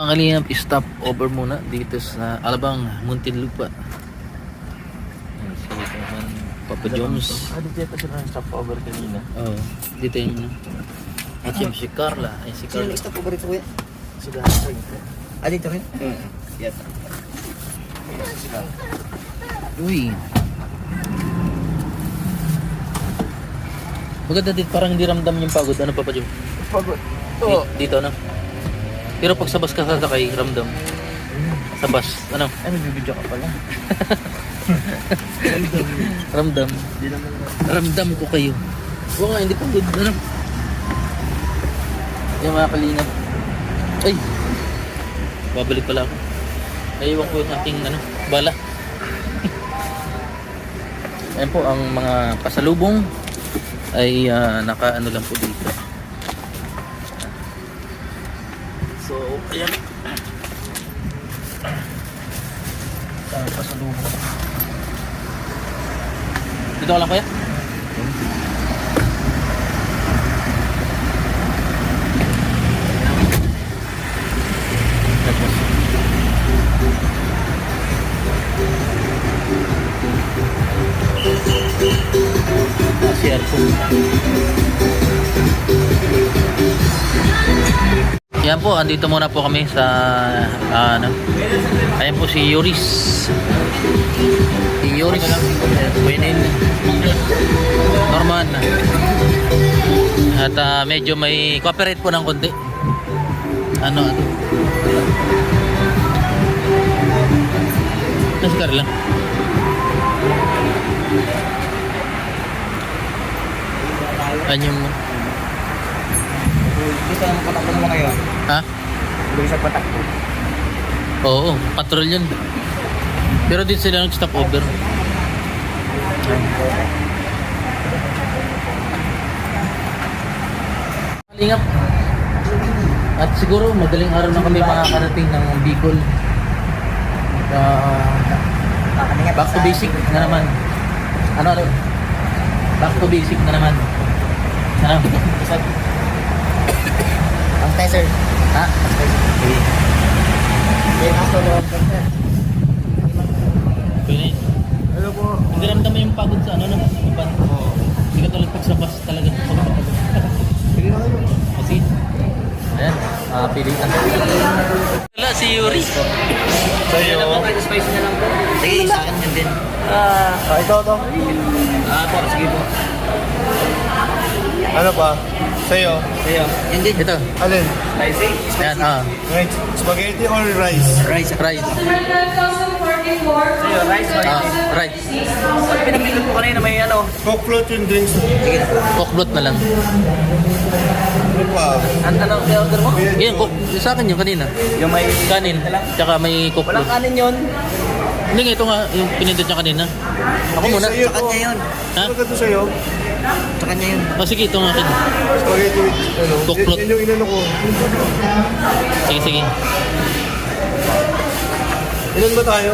Ang kalingap, stop over muna dito sa Alabang, Muntinlupa. Ayan, si naman Papa Jones. Dito yata sila ng stop over kanina. Oo, dito yung at yung si Carla. Ay, si Carla. Stop over ito, kuya. Sila. Dito rin? Yes. Uy. Maganda dito, parang hindi ramdam yung pagod. Ano Papa Jones? Pagod. Oo. Dito, ano? Pero pag sa bus ka sasakay, ramdam. Sa bus, ano? Ay, may bibidyo ka pala. Ramdam. Hindi naman. Ramdam ko kayo. Oo nga, hindi pagod. Ano? Yung mga kalingap. Ay! Babalik pala ako. Naiwan ko yung aking ano, bala. Ayan po, ang mga pasalubong ay naka-ano lang po dito. So, ayan. Pasalubong. Dito ka lang kaya? Cellphone. Yan po, andito muna po kami sa ano. Ayan po si Yuris. Si Yuris. Winil. Norman. At medyo may cooperate po ng konti. Ano? Nasikar lang. Anyong Dito naman patakbo mo ngayon. ha? Dito sa patakbo. Oo, patrol yun. Pero dito sila nag-stop over. Kalingap. At siguro madaling araw na kami makakarating ng Bicol. Back to basic na naman. Ano? Back to basic na naman. Ano? Ang sir. Ha? Okay. Yung aso loob ka, sir. Pwede. Hello po. Hindi ramdam mo yung pagod sa ano no? Oo. Hindi ka tulad pag sa bus talaga pagod. Sige na kayo. Kasi, ayan, pilihan. Wala, si Yuri. Sa'yo. Spicy na lang po. Sige, sa akin yun din. Ito. Po, sige po. Ano pa? Sa'yo. Sa'yo. Yun din. Ito, Alin? Spicy? ayan, Right. Spaghetti or rice? rice. Sa'yo, rice or Rice. pinamili ko kanina may ano. Coke float yung drinks. Sige na. Coke float na lang. Ano pa? Ano order mo? Yan, Coke. Sa akin yung kanina. Yung may Kanin. Tsaka may Coke walang float. kanin yun. Hindi nga, ito nga, yung pinindot niya kanina. Ako muna. Sa'yo Sa kanya yun. Ha? Ano ka to sa'yo? Sa kanya yun. O sige, ito nga akin. Spaghetti with ano? Coke float. Yan yung inano ko. Sige, sige. Ilan ba tayo?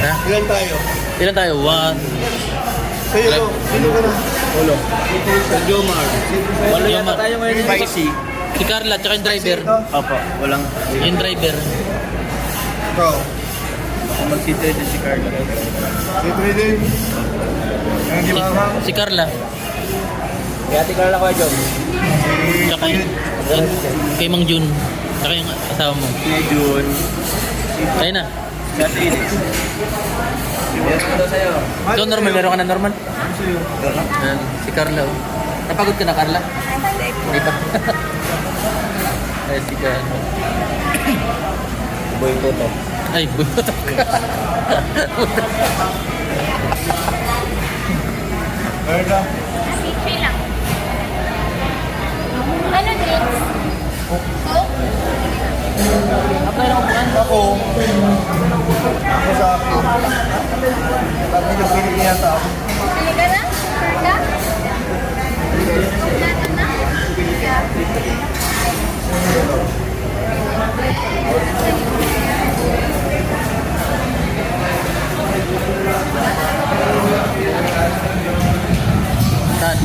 Ha? Ilan tayo? Ilan tayo? One. Sa'yo to. Sino ka na? Ulo. Jomar. Walo yata tayo ngayon. Spicy. Si Carla, tsaka yung driver. Opo, walang. Yung driver. Ikaw. Mag-sitray din si Carla. Si Tridin. Ang di ba? Si Carla. Kaya Carla ko Jom. Tsaka yung, kay Mang Jun. Tsaka yung asawa mo. Si Jun. Ayun na. Si Ate Iris. Ito sa'yo. So, Norman, meron ka na Norman? Sa'yo. Ayan, si Carla. Oh. Napagod ka na, Carla? Hindi pa. Ay, si Carla. Boy Toto. Ay, buto ka. Carla. Citrus lang. Ano drinks? Coke? Apply na upuan. Ako. Ako sa akin. Kami yung pinili yata ako. Pili ka na? Carla? Kompleto na? Saan?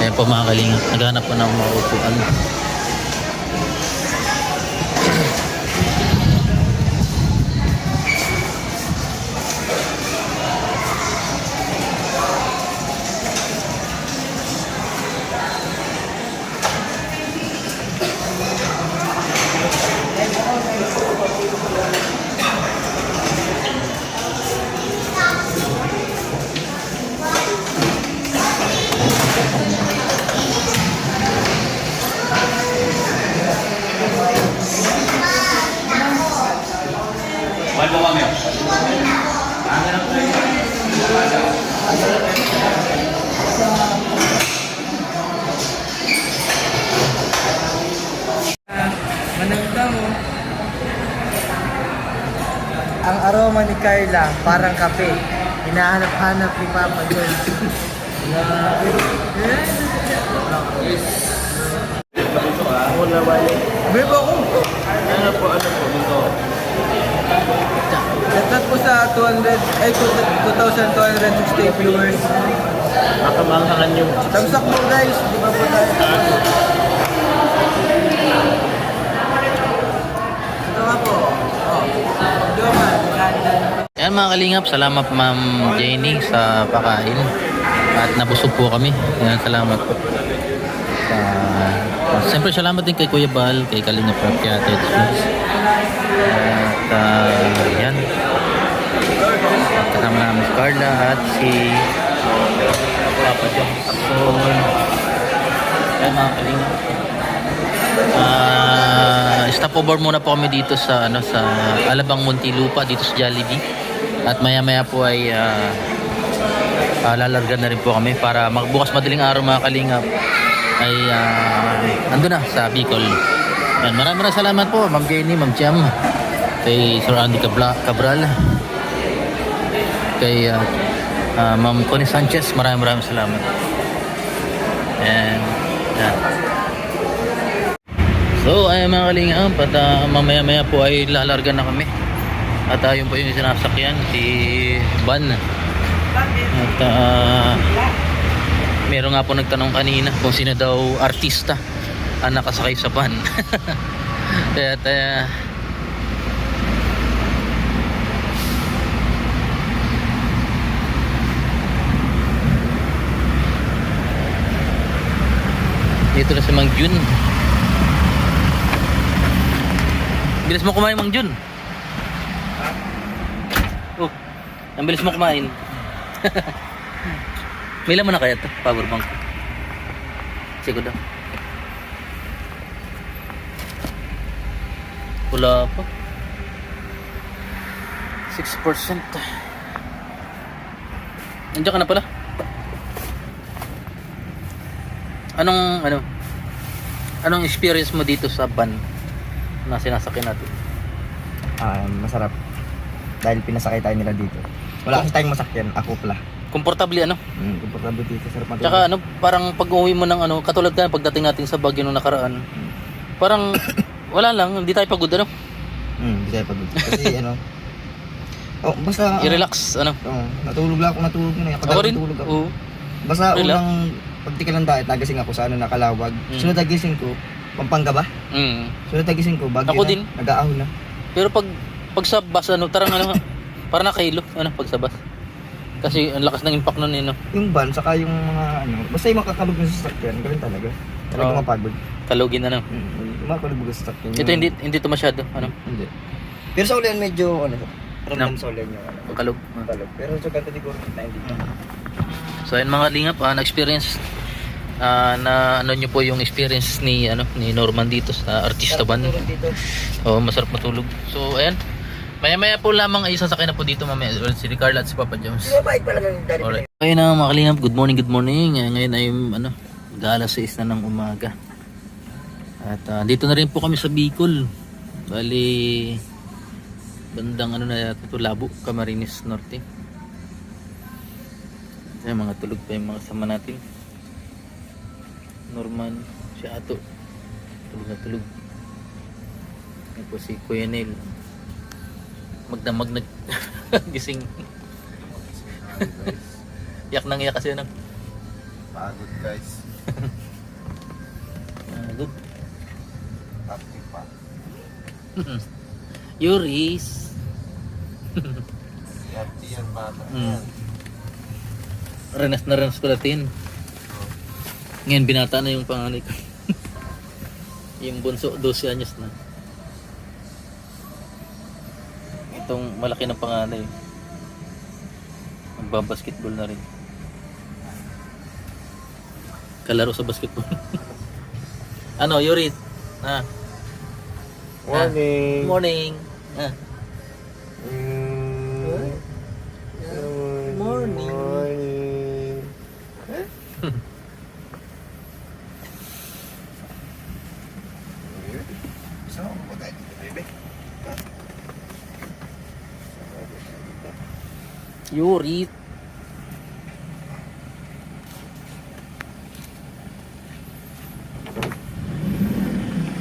Ayan po mga kalingap, naghanap po ng maupuan. Managda mo. Ang aroma ni Carla, parang kape. Hinahanap-hanap ni Papa John. Wala balik. Bebo ko. Ano po dito? Dapat po sa 2,260 viewers. Makamanghangan yung Tamsak mo guys, di ba po tayo? Ito nga po. Ayan mga kalingap, salamat Ma'am Jenny sa pakain. At nabusog po kami. Ayan, salamat po. Siyempre salamat din kay Kuya Bal, kay Kalingap Rap, kay Ate Edson. At yan. Kasama namin si Carla at si Papa John. So, yan mga kalingap. Stopover muna po kami dito sa sa Alabang Muntinlupa dito sa Jollibee. At maya-maya po ay lalargan na rin po kami para magbukas madaling araw mga kalingap ay ando na sa Bicol. Yan, maraming salamat po Ma'am Jenny, Ma'am Chiam, kay Sir Andy Cabral, kay Ma'am Connie Sanchez, maraming salamat. And yan. So ay mga kalingap, at mamaya-maya po ay lalargan na kami. At yun po yung sinasakyan, si Van. At meron nga po nagtanong kanina kung sino daw artista ang nakasakay sa van. Kaya dito na si Mang Jun. Bilis mo kumain, Mang Jun. Oh, ang bilis mo kumain. May laman na kaya ito, power bank. Siguro daw. Wala pa. 6%. Nandiyan ka na pala. Anong experience mo dito sa van na sinasakyan natin? Masarap. Dahil pinasakay tayo nila dito. Wala kasi tayong masakyan, ako pala. Komportable Komportable dito, sarap matulog. Tsaka parang pag-uwi mo ng katulad tayo pagdating natin sa Baguio nung nakaraan. Parang wala lang, hindi tayo pagod Hindi tayo pagod. Kasi basta i-relax natulog lang ako na. Ako rin. Natulog ako. Oo. Basta Relax. unang pagtikilan diet, nagising ako sa Nakalawag. Sunod nagising ko, Pampanga ba? Sunod nagising ko, Baguio Ako na. din. Nag-aahon na. Pero pag sa bus parang nakahilo pag sa bus. Kasi ang lakas ng impact nun Yung van, saka yung mga basta yung makakalog na sasakyan, ganun talaga. Talaga Oo. mapagod. Kalugin Yung makakalog na sasakyan. Ito hindi to masyado Hindi. Pero sa ulan medyo ramdam sa ulan yung kalug. kalog. Pero sa kanta di ko na hindi. So ayun mga lingap, na-experience na nyo po yung experience ni Norman dito sa Artista Van. Oh, masarap matulog. So ayan. Maya-maya po lamang ay sasakay na po dito mamaya si Carla at si Papa Jones. Alright. Ayun na mga kalingap, good morning. Ngayon ay alas 6 na ng umaga. At dito na rin po kami sa Bicol. Bali bandang na ito, Labo, Camarines Norte. Yan, mga tulog pa yung mga kasama natin. Norman, si Ato. Tulog na tulog. Yan po si Kuya Neil. Magdamag na gising. Guys, Yak nang iyak kasi ano. pagod guys. Good. Active pa. Yuris. Yati yan bata. Mm. Renas na renas ko natin. Ngayon binata na yung panganay ko. Yung bunso 12 anyos na. Itong malaki na panganay. Magbabasketball na rin. Kalaro sa basketball. Ano, Yuri? Ah. Morning. Morning. Ah. Morning. Morning. Saan mo ba tayo, baby? Yuri.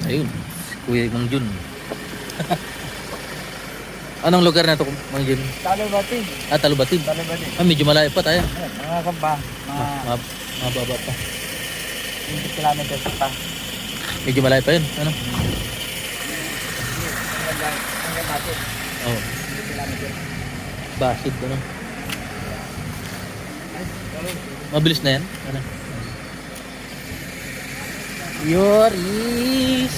Ayun, si Kuya Mang Jun. Anong lugar na to, Mang Jun? Talubatid. Ah, Talubatid. Talubatid. Ah, medyo malayo pa tayo. Mga kamba, mga Mababa pa. 20 kilometers pa. Medyo malayo pa yun. Ano? Hanggang Batid, Oh, 20 kilometers. Basid, ano? Mabilis na yan? Ano? Yoris!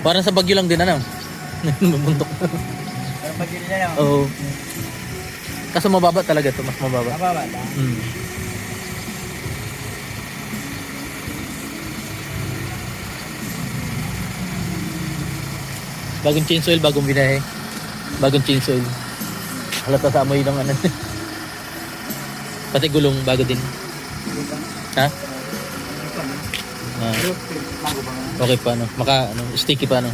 Parang sa Bagyo lang din, ano? Bubuntok. Pero pag yun na Oo. Kaso mababa talaga to, mas mababa. mababa na. Hmm. Bagong change oil, bagong binahe. Bagong change oil. Halata sa amoy ng ano. Pati gulong, bago din. Ha? Ah, Pero, bago ba nga? okay pa, no? Sticky pa, no?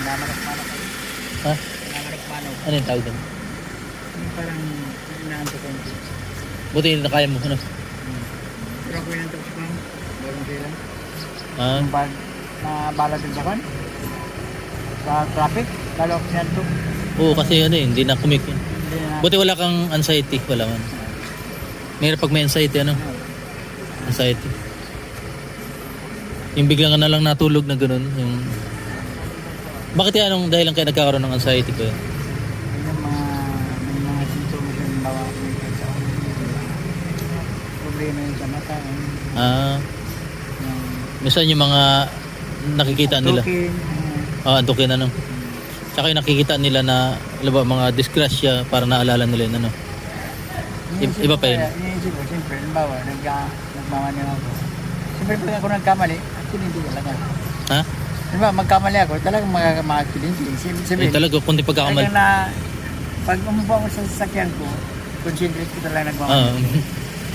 Namanak-manak. Ha? Namanak-manak. Ano yung tawag doon? Yung parang inaanto ko. Buti yung nakaya mo, ano? Pero ako yung antok ko. Bagong sila. Ah, Yung bag na bala din sa kan. Sa traffic. Lalo ako sinantok. oo, kasi ano eh, hindi na kumik yun. Hindi na. Buti wala kang anxiety, wala man. Mayroon pag may anxiety, ano? Anxiety. Yung bigla ka na lang natulog na gano'n, yung... Bakit yan, anong dahilan kayo nagkakaroon ng anxiety ko yun? Yung mga sintomas yung bawa ko yung sa problema yun sa mata. Ah, Yung minsan yung mga nakikita nila. tukin. Antukin, ano? Tsaka yung nakikita nila na, alam ba, mga disgrasya para naalala nila yun, ano? Iba pa yun. Iniisip ko, siyempre, halimbawa, nagmamanin ako. Siyempre, pag ako nagkamali, actually hindi talaga. Ha? Halimbawa, magkamali ako, talagang makakilindi. Siyempre, Eh, talaga, kundi pagkakamal. talagang na, pag umupo ako sa sasakyan ko, concentrate ko talaga nagmamanin. Ah,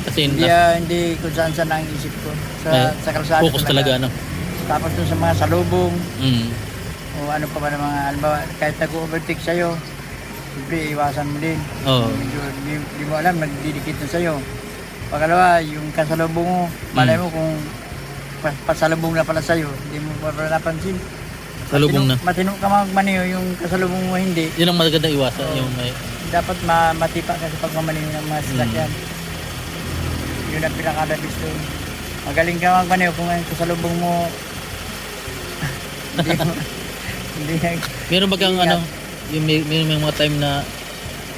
kasi Hindi kung saan saan ang isip ko. Sa kalsada focus talaga, ano? Tapos dun sa mga salubong, Mm. o ano pa ba ng mga, halimbawa, kahit nag-overtake sa'yo, siyempre, iwasan mo din. Oo. Medyo, di mo alam, nagdidikit na sa'yo. Pangalawa, yung kasalubong mo, malay mo kung pasalubong na pala sa'yo, hindi mo pa pala napansin. Salubong na. Matino ka magmaniho, yung kasalubong mo hindi. Yun ang maganda iwasan, Oo. yung may... Dapat matipa kasi pag mamaniho ng mga sasakyan. Yun ang pinakadabis doon. Magaling ka magmaniho kung ang kasalubong mo hindi mo, hindi Meron ba kang ano, yung may mga time na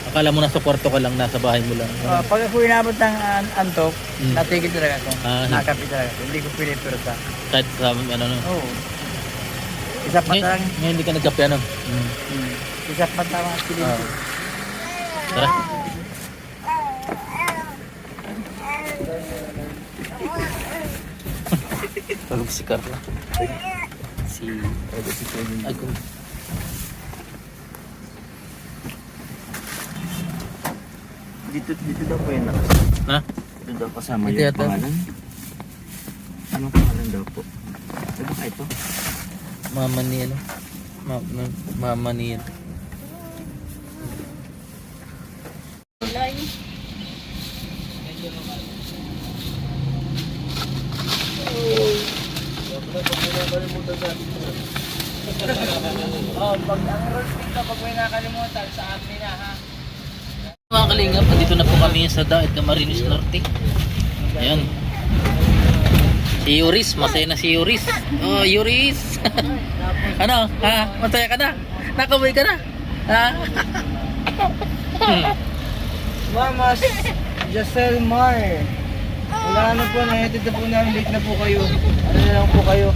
akala mo nasa kwarto ka lang, nasa bahay mo lang. pag ako inabot ng antok, Mm. natigil talaga ako. Ah, Nakapit talaga ako. Hindi ko pwede pero sa... Kahit sa ano, no. Oo. Isa pa lang. Ngayon hindi ka nagkape, ano. Mm. Isa pa tama ang kilin ko. Tara. Tulog si Carla. Si Agong. Dito daw po yun Ha? Dito daw kasama Ito yung yata. pangalan. Anong pangalan daw po? Ano ba ito? Mama ni ano? Mama ni ano? Oh, pag ang rules dito, pag may nakalimutan, sa amin na ha. Mga kalingap, nandito na po kami sa Daet Camarines Norte. Ayan. Si Yuris, masaya na si Yuris. Oh, Yuris. Ano? Ha? Masaya ka na? Nakaway ka na? Ha? Mamas, Jacel Mar. Wala na po, nahetid na po namin, late na po kayo. Ano na lang po kayo?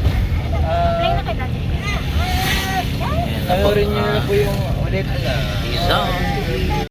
Play na kita. Ayan na po. Panoorin nyo na po yung ulit. Isa.